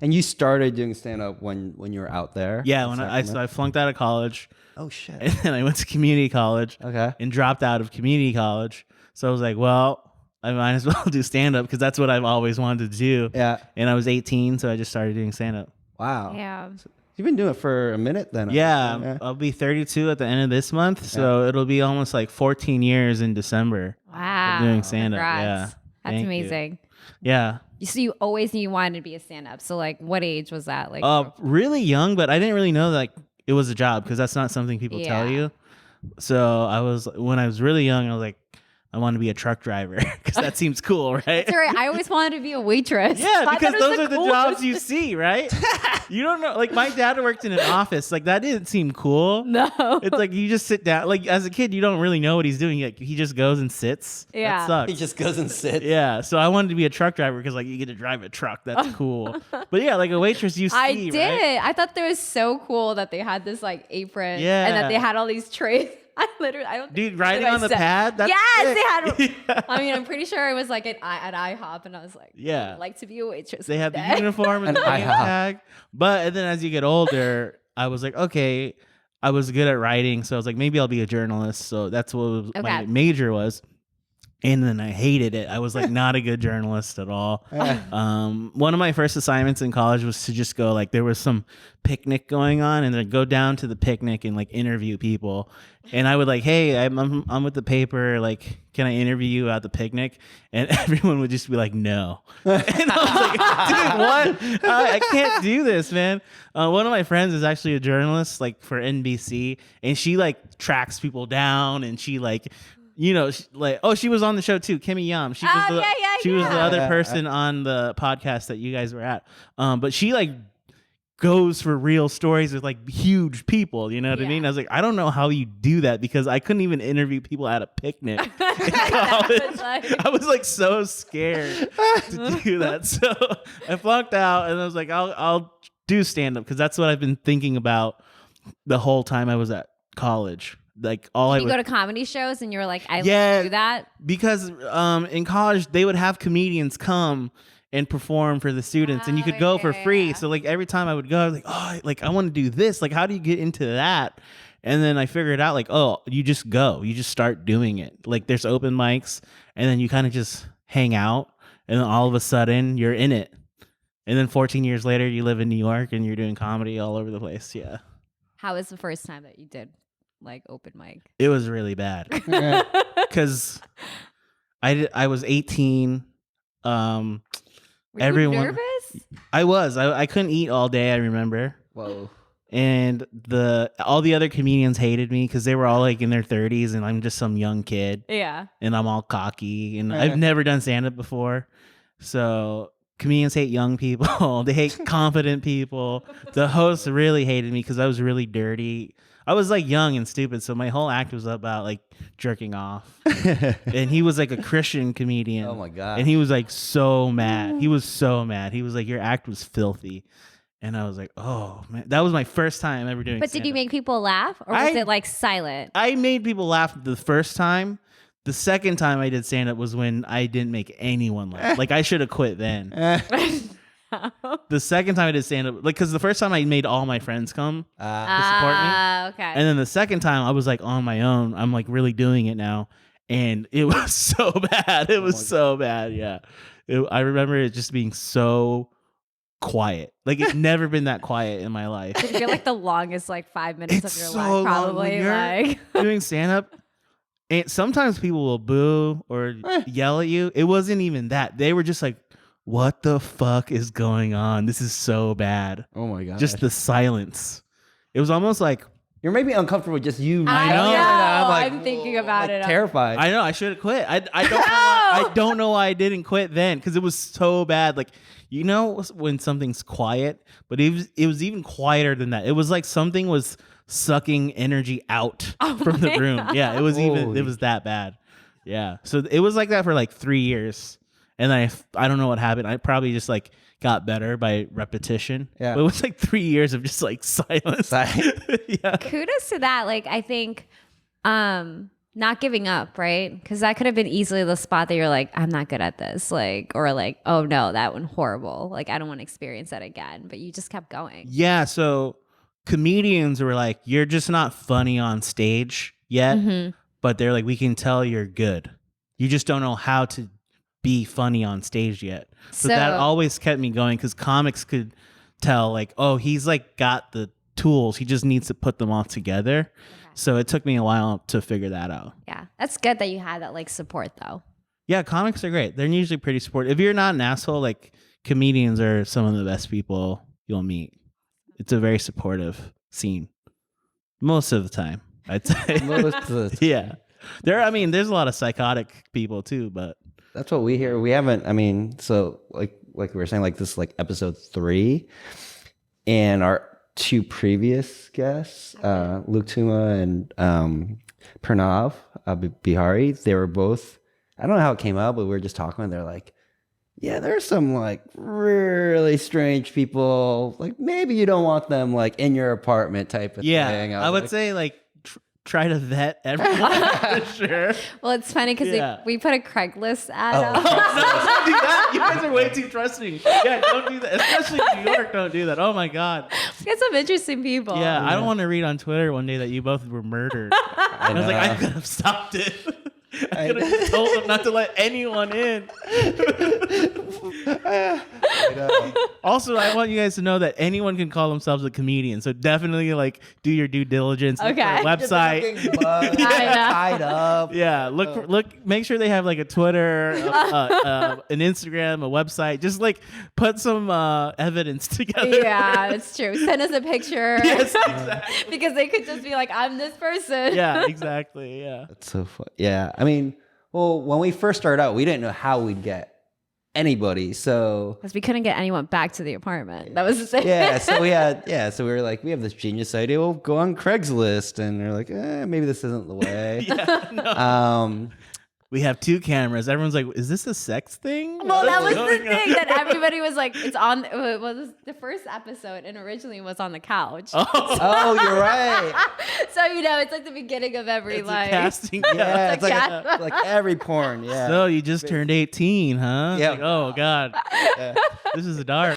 And you started doing stand-up when you were out there? Yeah, when I flunked out of college. Oh, shit. And then I went to community college. Okay. And dropped out of community college. So I was like, well, I might as well do stand-up because that's what I've always wanted to do. Yeah. And I was 18, so I just started doing stand-up. Wow. Yeah. You've been doing it for a minute then. Yeah, I'll be 32 at the end of this month, so it'll be almost like 14 years in December. Wow. Of doing stand-up. Congrats. Yeah. That's Thank amazing. You. Yeah. So you always knew you wanted to be a stand-up. So like what age was that? Like really young, but I didn't really know like it was a job because that's not something people tell you. So when I was really young, I was like, I want to be a truck driver because that seems cool, right? That's right. I always wanted to be a waitress. Yeah, because those are the jobs you see, right? You don't know. Like my dad worked in an office. Like that didn't seem cool. No. It's like you just sit down. Like as a kid, you don't really know what he's doing. Like he just goes and sits. Yeah. That sucks. He just goes and sits. Yeah. So I wanted to be a truck driver because like you get to drive a truck. That's cool. But yeah, like a waitress, you see. I did. Right? I thought that was so cool that they had this like apron. Yeah. And that they had all these trays. I don't. Dude, riding on the pad. That's yes, sick. they had. I mean, I'm pretty sure it was like at IHOP, and I was like, Yeah. I'd like to be a waitress. They have the one day. uniform and the And name IHOP. tag. But then as you get older, I was like, okay, I was good at writing, so I was like, maybe I'll be a journalist. So that's what my major was. And then I hated it. I was like not a good journalist at all. One of my first assignments in college was to just go like there was some picnic going on, and then go down to the picnic and like interview people. And I would like, hey, I'm with the paper. Like, can I interview you at the picnic? And everyone would just be like, no. And I was like, dude, what? I can't do this, man. One of my friends is actually a journalist, like for NBC, and she like tracks people down, and she like. You know, she was on the show too, Kimmy Yam. She was the other person on the podcast that you guys were at. But she like goes for real stories with like huge people. You know what I mean? I was like, I don't know how you do that because I couldn't even interview people at a picnic in college. I was like so scared to do that. So I flunked out, and I was like, I'll do stand up because that's what I've been thinking about the whole time I was at college. Like you go to comedy shows and you're like, I do that because in college they would have comedians come and perform for the students, and you could go for free. So like every time I would go, I was like, oh, like I want to do this. Like, how do you get into that? And then I figured out like, oh, you just go, you just start doing it. Like there's open mics, and then you kind of just hang out, and then all of a sudden you're in it. And then 14 years later, you live in New York and you're doing comedy all over the place. Yeah. How was the first time that you did? Like open mic? It was really bad because I was 18. Were everyone you nervous? I was. I couldn't eat all day. I remember. Whoa. And all the other comedians hated me because they were all like in their 30s, and I'm just some young kid. Yeah. And I'm all cocky, and I've never done stand up before, so. Comedians hate young people. They hate confident people. The host really hated me because I was really dirty. I was like young and stupid, so my whole act was about like jerking off. And he was like a Christian comedian. Oh my God. And he was like so mad. He was so mad. He was like, your act was filthy. And I was like, oh man, that was my first time ever doing But stand-up. did you make people laugh, or was it like silent? I made people laugh the first time. The second time I did stand up was when I didn't make anyone laugh. Like I should have quit then. The second time I did stand up, like, because the first time I made all my friends come to support me. Okay. And then the second time I was like on my own. I'm like really doing it now. And it was so bad. It was so bad. Yeah. I remember it just being so quiet. Like it's never been that quiet in my life. Did you feel like the longest like 5 minutes of your so life? long. Probably When you're like doing stand up. And sometimes people will boo or yell at you. It wasn't even that. They were just like, what the fuck is going on? This is so bad. Oh my God. Just the silence. It was almost like, you're maybe uncomfortable just you. I know. I'm thinking about it. Terrified. I know I should have quit. I don't know why, I don't know why I didn't quit then, because it was so bad. Like, you know when something's quiet, but it was even quieter than that. It was like something was sucking energy out from the room. God. Yeah, it was it was that bad. Yeah. So it was like that for like 3 years. And then I don't know what happened. I probably just like got better by repetition. Yeah. But it was like 3 years of just like silence. Yeah. Kudos to that. Like I think not giving up, right? Because that could have been easily the spot that you're like, I'm not good at this, like, or like, oh no, that went horrible. Like, I don't want to experience that again. But you just kept going. Yeah. So comedians were like, you're just not funny on stage yet, but they're like, we can tell you're good. You just don't know how to be funny on stage yet. So that always kept me going because comics could tell like, oh, he's like got the tools. He just needs to put them all together. Okay. So it took me a while to figure that out. Yeah. That's good that you had that like support though. Yeah. Comics are great. They're usually pretty supportive. If you're not an asshole, like comedians are some of the best people you'll meet. It's a very supportive scene. Most of the time, I'd say. Most of the time. Yeah. There's a lot of psychotic people too, but That's what we hear. We haven't, I mean, so like we were saying, like this is like episode 3, and our 2 previous guests, Luke Tuma and Pranav Bihari, they were both, I don't know how it came out, but we were just talking and they're like, yeah, there's some like really strange people. Like maybe you don't want them like in your apartment type of thing. I would say like try to vet everyone for sure. Well, it's funny because we put a Craigslist ad up. Don't do that. You guys are way too trusting. Yeah, don't do that. Especially in New York, don't do that. Oh my God. Get some interesting people. Yeah, I don't want to read on Twitter one day that you both were murdered. I was like, I could have stopped it. I could have told them not to let anyone in. Also, I want you guys to know that anyone can call themselves a comedian. So definitely like do your due diligence. Okay. Look for a website. Tied up. Yeah. Look, make sure they have like a Twitter, an Instagram, a website. Just like put some evidence together. Yeah, it's true. Send us a picture. Yes, exactly. Because they could just be like, I'm this person. Yeah, exactly. Yeah. That's so fun. Yeah. I mean, well, when we first started out, we didn't know how we'd get anybody. So because we couldn't get anyone back to the apartment. That was the same. yeah. So we were like, we have this genius idea. We'll go on Craigslist, and they're like, maybe this isn't the way. Yeah, no. We have 2 cameras. Everyone's like, is this a sex thing? Well, that was the thing that everybody was like, it's on, it was the first episode and originally was on the couch. Oh, you're right. So, it's like the beginning of every life. Casting. Yeah, it's like every porn. Yeah. So you just turned 18, huh? Yeah. Like, oh, God. Yeah. This is dark.